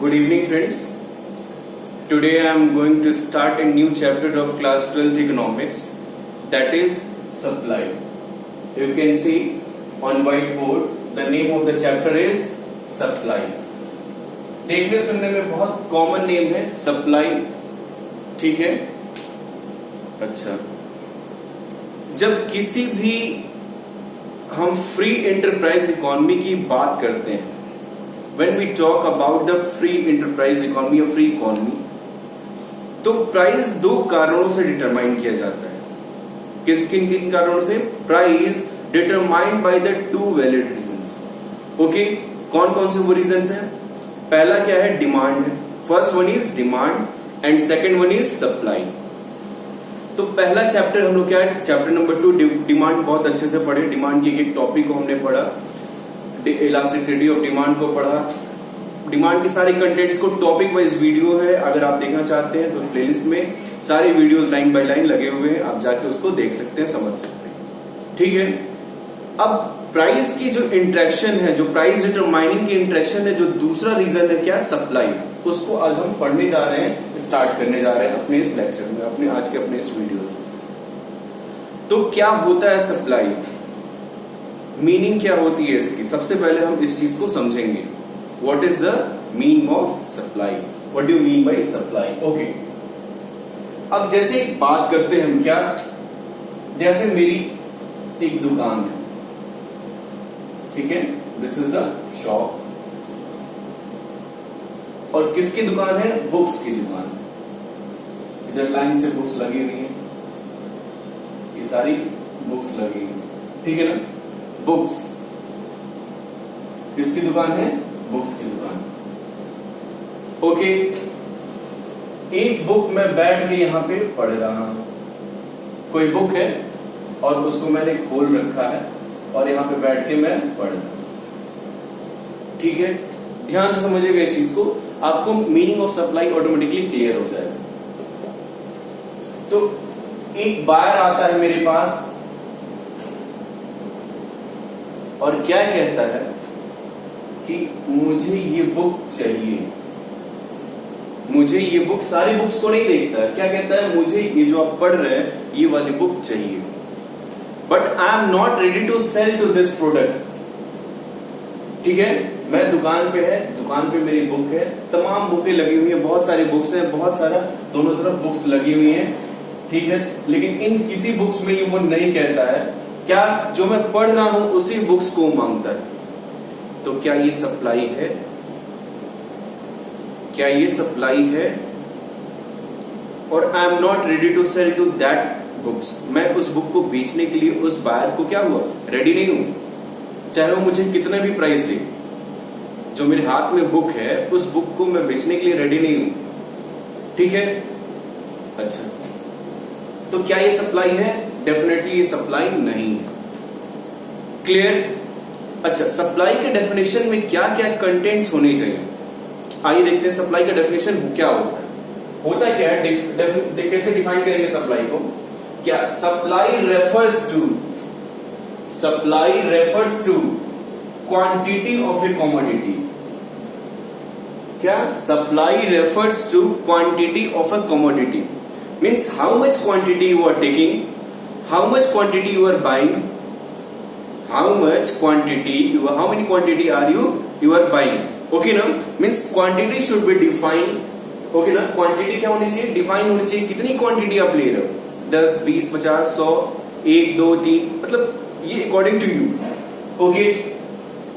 Good evening, friends. Today I am going to start a new chapter of class 12th economics, that is supply. You can see on whiteboard the name of the chapter is supply. देखने सुनने में बहुत common name है supply, ठीक है। अच्छा, जब किसी भी हम फ्री एंटरप्राइज इकोनॉमी की बात करते हैं, when we talk about the free enterprise economy or free economy, तो प्राइस दो कारणों से डिटरमाइन किया जाता है। किन किन किन कारणों से? Price determined by the two valid reasons. Okay, कौन कौन से वो रीजंस हैं? पहला क्या है? डिमांड है। First one is demand and second one is supply. तो पहला चैप्टर हम लोग क्या है? चैप्टर नंबर 2 डिमांड बहुत अच्छे से पढ़े। डिमांड की एक टॉपिक को हमने पढ़ा, इलास्टिसिटी ऑफ डिमांड को पढ़ा। डिमांड के सारे कंटेंट्स को टॉपिक वाइज वीडियो है, अगर आप देखना चाहते हैं तो प्लेलिस्ट में सारे वीडियोस लाइन बाय लाइन लगे हुए हैं, आप जाके उसको देख सकते हैं, समझ सकते हैं, ठीक है। अब प्राइस की जो इंट्रैक्शन है, जो प्राइस डिटरमाइनिंग की इंट्रैक्शन है, जो दूसरा रीजन है क्या? सप्लाई। उसको आज हम पढ़ने जा रहे हैं, स्टार्ट करने जा रहे हैं अपने इस लेक्चर में, अपने आज के अपने इस वीडियो में। तो क्या होता है सप्लाई, मीनिंग क्या होती है इसकी? सबसे पहले हम इस चीज को समझेंगे। What is the meaning of supply? What do you mean by supply? Okay, अब जैसे एक बात करते हैं हम, क्या? जैसे मेरी एक दुकान है, ठीक है, दिस इज द शॉप, और किसकी दुकान है? बुक्स की दुकान। इधर लाइन से बुक्स लगी हुई है, ये सारी बुक्स लगी हुई, ठीक है ना। बुक्स किसकी दुकान है? बुक्स की दुकान। ओके, एक बुक मैं बैठ के यहां पे पढ़ रहा हूं। कोई बुक है और उसको मैंने खोल रखा है और यहां पे बैठ के मैं पढ़ रहा हूं, ठीक है। ध्यान से समझिएगा इस चीज को, आपको meaning of supply automatically clear हो जाएगा। तो एक बायर आता है मेरे पास और क्या कहता है कि मुझे ये बुक चाहिए। मुझे ये बुक, सारी बुक्स को नहीं देखता है, क्या कहता है? मुझे ये जो आप पढ़ रहे हैं ये वाली बुक चाहिए, but I am not ready to sell to this product, ठीक है। मैं दुकान पे है, दुकान पे मेरी बुक है, तमाम बुकें लगी हुई है, बहुत सारी बुक्स है, बहुत सारा दोनों तरफ बुक्स लगी हुई है, ठीक है। लेकिन इन किसी बुक्स में ये वो नहीं कहता है, क्या जो मैं पढ़ रहा हूं उसी बुक्स को मांगता है। तो क्या ये सप्लाई है? क्या ये सप्लाई है? और I am not ready to sell to that books, मैं उस बुक को बेचने के लिए उस बायर को क्या हुआ? रेडी नहीं हूं, चाहे वो मुझे कितना भी प्राइस दे। जो मेरे हाथ में बुक है उस बुक को मैं बेचने के लिए रेडी नहीं हूं, ठीक है। अच्छा, तो क्या ये सप्लाई है? डेफिनेटली ये सप्लाई नहीं है। क्लियर? अच्छा, सप्लाई के डेफिनेशन में क्या क्या कंटेंट्स होने चाहिए? आइए देखते हैं सप्लाई का डेफिनेशन क्या होता है। होता क्या है? कैसे डिफाइन करेंगे सप्लाई को? क्या? Supply refers to quantity of a commodity. क्या? Supply refers to quantity of a commodity, means how much quantity you are taking, how much quantity you are buying, how many quantity are you are buying, okay ना। means quantity should be defined, okay ना। quantity क्या होनी चाहिए? Define होनी चाहिए, कितनी quantity आप ले रहे हो, 10, 20, 50, 100, 1, 2, 3, मतलब ये अकॉर्डिंग टू यू, ओके।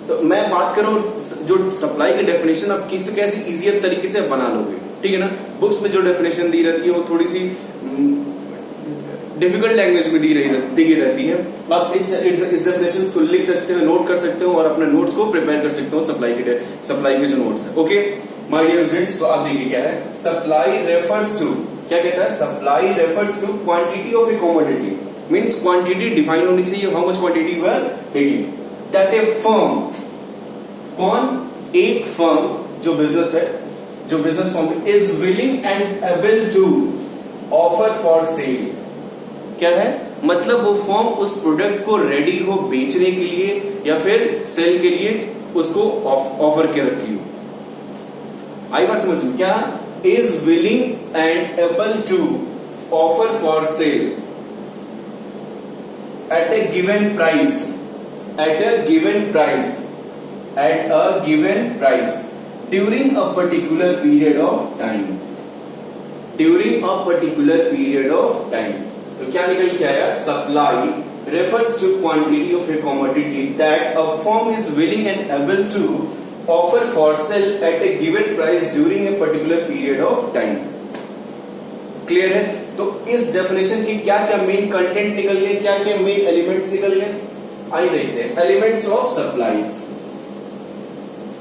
तो मैं बात कर रहा हूं जो सप्लाई की डेफिनेशन आप कैसे इजियर तरीके से बना लोगे, ठीक है ना। बुक्स में जो डेफिनेशन दी रहती है वो थोड़ी सी डिफिकल्ट लैंग्वेज में दी रहती है। आप इस डेफिनेशन को लिख सकते हो, नोट कर सकते हो और अपने नोट्स को प्रिपेयर कर सकते हो सप्लाई के जो नोट्स है, ओके माय डियर स्टूडेंट्स। तो आप देखिए क्या है सप्लाई रेफर्स टू, क्या कहता है? Supply refers to quantity of a commodity, means quantity define होनी चाहिए, how much quantity you are taking, that a firm, कौन? एक फर्म जो बिजनेस है, जो business firm is willing and able to offer for sale. क्या है? मतलब वो फर्म उस प्रोडक्ट को रेडी हो बेचने के लिए या फिर सेल के लिए उसको ऑफर के रखी हो। आई बात समझ में? क्या is willing and able to offer for sale at a given price, at a given price, at a given price during a particular period of time, during a particular period of time. तो क्या निकल के आया? Supply refers to quantity of a commodity that a firm is willing and able to offer for sale at a given price during a particular period of time. Clear है? तो इस definition की क्या क्या मेन कंटेंट निकल गए, क्या क्या मेन एलिमेंट्स निकल गए, आइए देखते हैं। एलिमेंट्स ऑफ सप्लाई,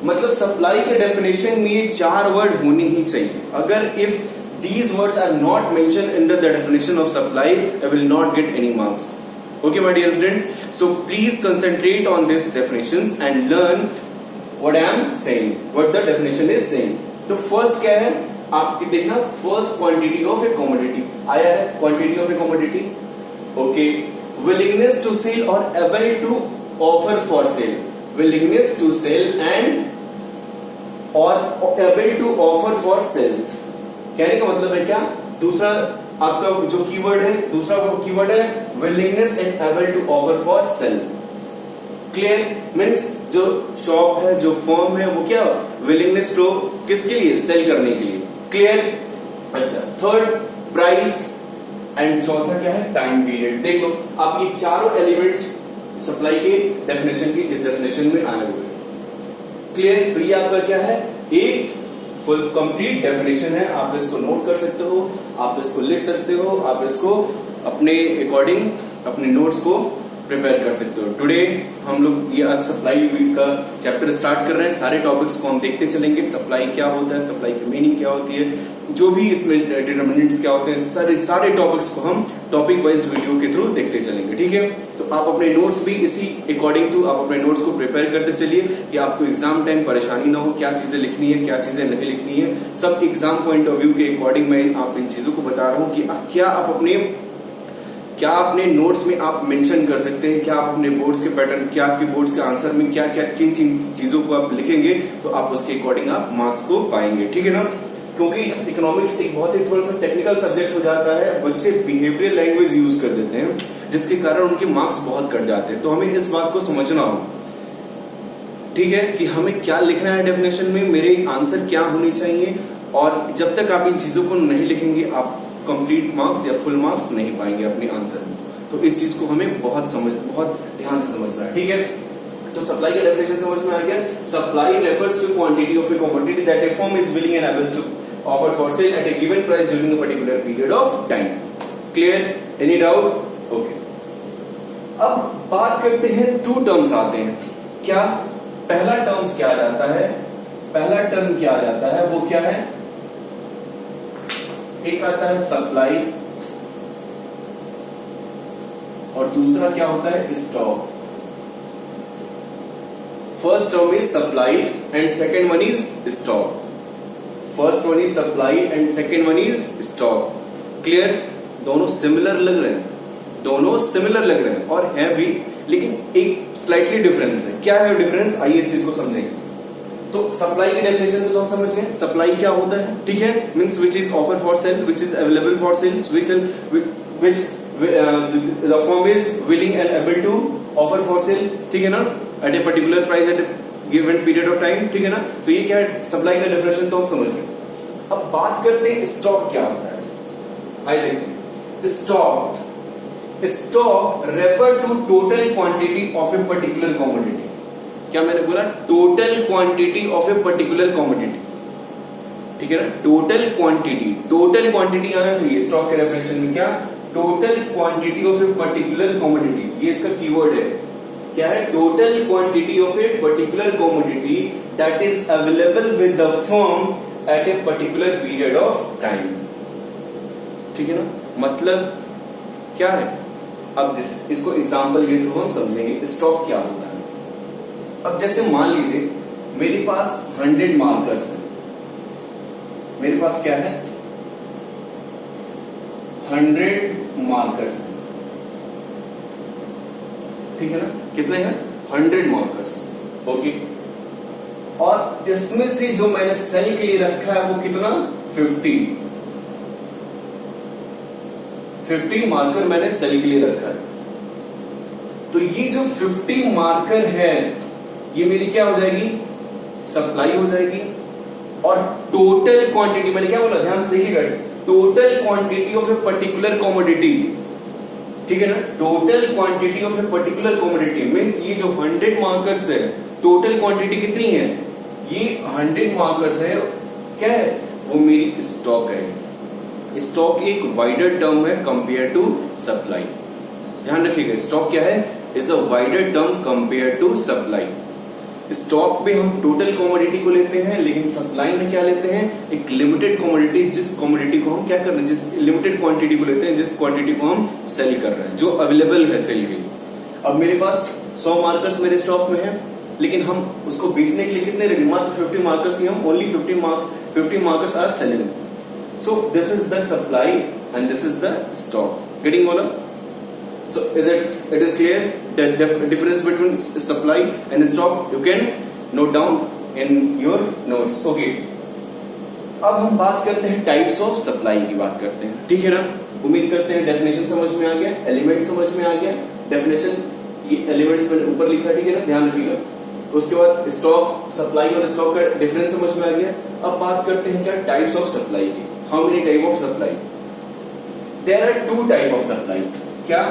मतलब सप्लाई के डेफिनेशन में ये 4 वर्ड होने ही चाहिए। अगर if these words are not mentioned under the definition of supply, I will not get any marks. Okay, my dear students, so please concentrate on these definitions and learn what I am saying, what the definition is saying. तो first क्या है आपकी देखना, first quantity of a commodity आया है, quantity of a commodity. Okay, willingness to sell और able to offer for sale, willingness to sell and और able to offer for sale. कहने का मतलब है क्या? दूसरा आपका जो कीवर्ड है, दूसरा कीवर्ड है willingness and able to offer for sale. Clear? Means जो शॉप है, जो फर्म है, वो क्या विलिंगनेस टू किसके लिए? सेल करने के लिए। क्लियर? अच्छा, थर्ड प्राइस एंड चौथा क्या है? Time period. देख लो आप ये चारों एलिमेंट्स सप्लाई के डेफिनेशन की इस डेफिनेशन में आए हुए। क्लियर? तो ये आपका क्या है? एक फुल कंप्लीट डेफिनेशन है। आप इसको नोट कर सकते हो, आप इसको लिख सकते हो, आप इसको अपने अकॉर्डिंग अपने नोट्स को प्रिपेयर कर सकते हो। टुडे हम लोग ये आज सप्लाई वीक का चैप्टर स्टार्ट कर रहे हैं। सारे टॉपिक्स को हम देखते चलेंगे। सप्लाई क्या होता है, सप्लाई की मीनिंग क्या होती है, जो भी इसमें डिटरमिनेंट्स क्या होते हैं, सारे टॉपिक्स को हम टॉपिक वाइज वीडियो के थ्रू देखते चलेंगे। ठीक है? तो आप अपने नोट्स भी इसी अकॉर्डिंग टू आप अपने नोट्स को प्रिपेयर करते चलिए कि आपको एग्जाम टाइम परेशानी ना हो, क्या चीजें लिखनी है, क्या चीजें नहीं लिखनी है, सब एग्जाम पॉइंट ऑफ व्यू के अकॉर्डिंग मैं आप इन चीजों को बता रहा हूँ कि क्या अपने नोट्स में आप मेंशन कर सकते हैं, क्या आप अपने बोर्ड्स के पैटर्न, क्या आपके बोर्ड्स के आंसर में क्या क्या किन चीजों को आप लिखेंगे तो आप उसके अकॉर्डिंग आप मार्क्स को पाएंगे। ठीक है ना? क्योंकि इकोनॉमिक्स एक बहुत ही थोड़ा सा टेक्निकल सब्जेक्ट हो जाता है, बच्चे बिहेवियरल लैंग्वेज यूज कर देते हैं जिसके कारण उनके मार्क्स बहुत कट जाते हैं। तो हमें इस बात को समझना हो, ठीक है, कि हमें क्या लिखना है डेफिनेशन में, मेरे आंसर क्या होने चाहिए, और जब तक आप इन चीजों को नहीं लिखेंगे आप कंप्लीट मार्क्स या फुल मार्क्स नहीं पाएंगे अपने आंसर में। तो इस चीज को हमें बहुत ध्यान से समझना है। ठीक है? तो सप्लाई का डेफिनेशन समझ में आ गया। Supply refers to quantity of a commodity that a firm is willing and able to offer for sale at a given price during a particular period of time. Clear? Any doubt? Okay, अब बात करते हैं, 2 terms आते हैं। क्या पहला terms क्या आ जाता है? पहला टर्म क्या आ जाता है? वो क्या है? एक आता है सप्लाई और दूसरा क्या होता है? Stock. First term is supply and second one is stock. First one is supply and second one is stock. Clear? दोनों सिमिलर लग रहे हैं, दोनों सिमिलर लग रहे हैं और है भी, लेकिन एक स्लाइटली डिफरेंस है। क्या है डिफरेंस? आइए इस चीज को समझेंगे। तो सप्लाई की डेफिनेशन तो हम समझ गए, सप्लाई क्या होता है। ठीक है? Means which is offer for cell, which is available for sale, which the firm is willing and able to offer for sale। ठीक है ना? at a particular price at a given period of time। ठीक है ना? तो ये क्या है? सप्लाई का डेफिनेशन तो हम समझ गए। अब बात करते हैं स्टॉक क्या होता है। आइए देखते हैं। Stock refer to total quantity of a particular commodity. क्या मैंने बोला? Total quantity of a particular commodity. ठीक है ना? टोटल क्वांटिटी आना चाहिए स्टॉक के डेफिनेशन में। क्या? Total quantity of a particular commodity, ये इसका कीवर्ड है। क्या है? Total quantity of a particular commodity that is available with the firm at a particular period of time. ठीक है ना? मतलब क्या है? अब इसको एग्जांपल के थ्रू हम समझेंगे स्टॉक क्या होता है। अब जैसे मान लीजिए मेरे पास 100 मार्कर्स है, मेरे पास क्या है? 100 मार्कर्स है। ठीक है ना? कितने हैं? 100 मार्कर्स। ओके, और इसमें से जो मैंने सेल के लिए रखा है वो कितना 50 मार्कर मैंने सेल के लिए रखा है। तो ये जो 50 मार्कर है ये मेरी क्या हो जाएगी, सप्लाई हो जाएगी। और टोटल क्वांटिटी, मैंने क्या बोला ध्यान से देखिएगा, total quantity of a particular commodity, ठीक है ना, total quantity of a particular commodity means ये जो 100 मार्कर्स है, टोटल क्वांटिटी कितनी है, ये 100 मार्कर्स है, क्या है वो मेरी स्टॉक है। स्टॉक एक वाइडर टर्म है कंपेयर टू सप्लाई। ध्यान रखिएगा, स्टॉक क्या है, is a wider term compare to supply. Stock में हम टोटल कमोडिटी को लेते हैं, लेकिन सप्लाई में क्या लेते हैं, एक लिमिटेड कमोडिटी, जिस कमोडिटी को हम क्या कर रहे हैं, जिस लिमिटेड क्वांटिटी को लेते हैं, जिस क्वांटिटी को हम सेल कर रहे हैं, जो अवेलेबल है सेल के लिए। अब मेरे पास 100 मार्कर्स मेरे स्टॉक में है, लेकिन हम उसको बेचने के लिए कितने रेडी, मात्र 50 मार्कर्स ही, हम only 50 markers are selling. So this is the supply and this is the stock. Getting all? So it is clear that difference between supply and stock you can note down in your notes. Okay. अब हम बात करते हैं types of supply की बात करते हैं, ठीक है ना। उम्मीद करते हैं डेफिनेशन समझ में आ गया, एलिमेंट समझ में आ गया। डेफिनेशन ये एलिमेंट्स मैंने ऊपर लिखा है, ठीक है ना, ध्यान रखिएगा। उसके बाद स्टॉक, सप्लाई और स्टॉक का डिफरेंस समझ में आ गया। अब बात करते हैं क्या टाइप्स ऑफ सप्लाई की। How many type of supply? There are 2 type of supply. क्या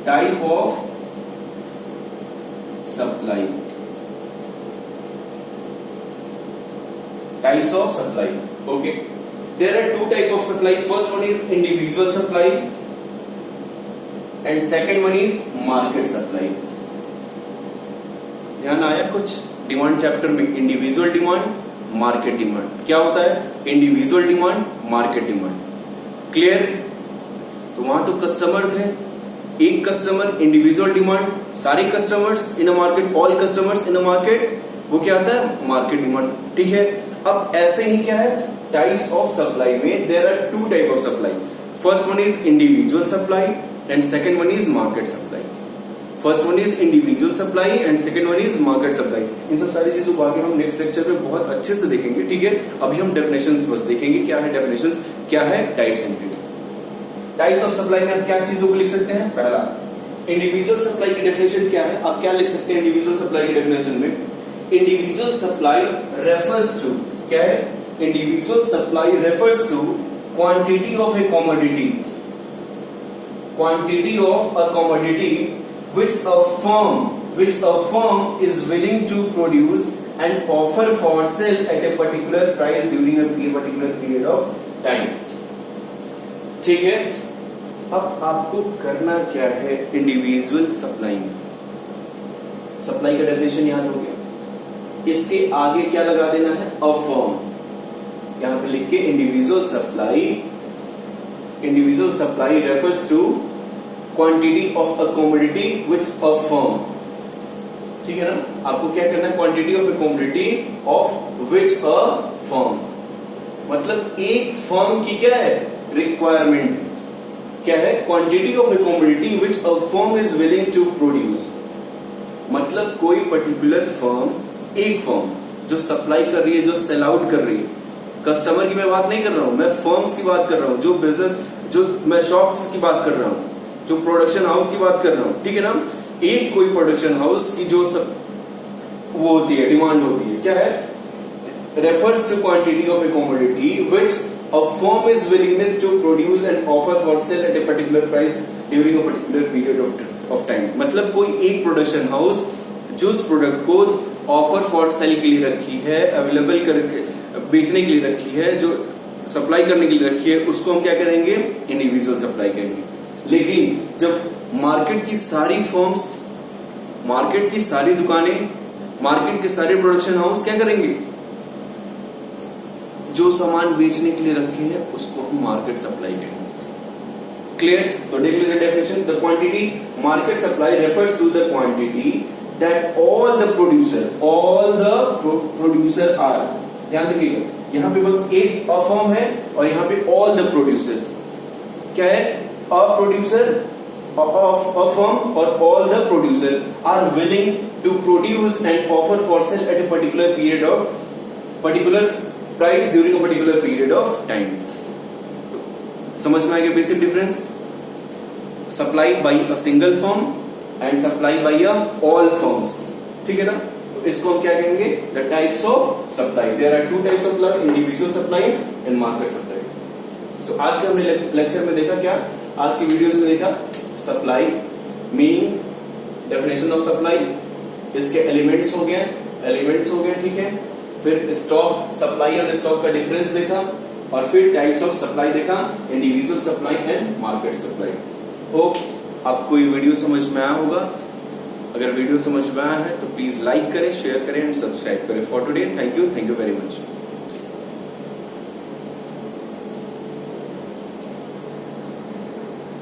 type of supply, types of supply. Okay, there are 2 type of supply. First one is individual supply and second one is market supply. ध्यान आया कुछ demand chapter में? Individual demand, market demand. क्या होता है individual demand, market demand? Clear? तो वहां तो कस्टमर थे, एक कस्टमर, इंडिविजुअल डिमांड, सारे customers in a market, all customers in a market, वो क्या आता है मार्केट डिमांड, ठीक है। अब ऐसे ही क्या है टाइप्स ऑफ सप्लाई में, there are 2 type of supply. First one is individual supply and second one is market supply. First one is individual supply and second one is market supply. इन सब सारी चीजों को आगे हम नेक्स्ट लेक्चर में बहुत अच्छे से देखेंगे, ठीक है। अभी हम डेफिनेशंस बस देखेंगे, क्या है डेफिनेशंस, क्या है types and types of supply में आप क्या चीजों को लिख सकते हैं? पहला, इंडिविजुअल सप्लाई की डेफिनेशन क्या है, आप क्या लिख सकते हैं इंडिविजुअल सप्लाई की डेफिनेशन में? इंडिविजुअल सप्लाई रेफर्स टू, क्या है, individual supply refers to quantity of a commodity, quantity of a commodity which a firm is willing to produce and offer for sale at a particular price during a particular period of time. ठीक है। अब आपको करना क्या है individual supply में? Supply का definition याद हो गया, इसके आगे क्या लगा देना है? A firm. यहां पे लिख के individual supply refers to quantity of a commodity which a firm, ठीक है ना। आपको क्या करना है? Quantity of a commodity of which a firm, मतलब एक फर्म की क्या है रिक्वायरमेंट, क्या है quantity of a commodity which a firm is willing to produce. मतलब कोई पर्टिकुलर फर्म, एक फर्म जो सप्लाई कर रही है, जो सेल आउट कर रही है, कस्टमर की मैं बात नहीं कर रहा हूं, मैं फर्म्स की बात कर रहा हूं, जो बिजनेस, जो मैं शॉप्स की बात कर रहा हूं, जो प्रोडक्शन हाउस की बात कर रहा हूं, ठीक है ना। एक कोई प्रोडक्शन हाउस की जो सब वो होती है, डिमांड होती है, क्या है, refers to quantity of a commodity which a firm is willingness to produce and offer for sale at a particular price during a particular period of time। मतलब कोई एक प्रोडक्शन हाउस जो उस प्रोडक्ट को ऑफर फॉर सेल के लिए रखी है, अवेलेबल करके बेचने के लिए रखी है, जो सप्लाई करने के लिए रखी है, उसको हम क्या करेंगे इंडिविजुअल सप्लाई करेंगे। लेकिन जब मार्केट की सारी फर्म्स, मार्केट की सारी दुकानें, मार्केट के सारे प्रोडक्शन हाउस क्या करेंगे, जो सामान बेचने के लिए रखे हैं उसको हम मार्केट सप्लाई करेंगे। क्लियर? तो देख लीजिए definition, the quantity market supply refers to the quantity that all the producer are. ध्यान रखिएगा, यहां पे बस एक अ फर्म है और यहां पे ऑल द प्रोड्यूसर, क्या है, a producer of a firm or all the producer are willing to produce and offer for sale at a particular price during a particular period of time. समझ में आ गया basic difference? Supply by a single firm and supply by a all firms, ठीक है ना? तो इसको हम क्या कहेंगे? The types of supply. There are two types of supply, individual supply and market supply. So आज के हमने लेक्चर में देखा क्या? आज की वीडियोस में देखा supply, meaning, definition of supply, इसके एलिमेंट्स हो गए, ठीक है. फिर स्टॉक सप्लाई और स्टॉक का डिफरेंस देखा, और फिर टाइप्स ऑफ सप्लाई देखा, individual supply and market supply. Hope आपको ये वीडियो समझ में आया होगा. अगर वीडियो समझ में आया है तो प्लीज लाइक करें, शेयर करें एंड सब्सक्राइब करें. For today thank you very much.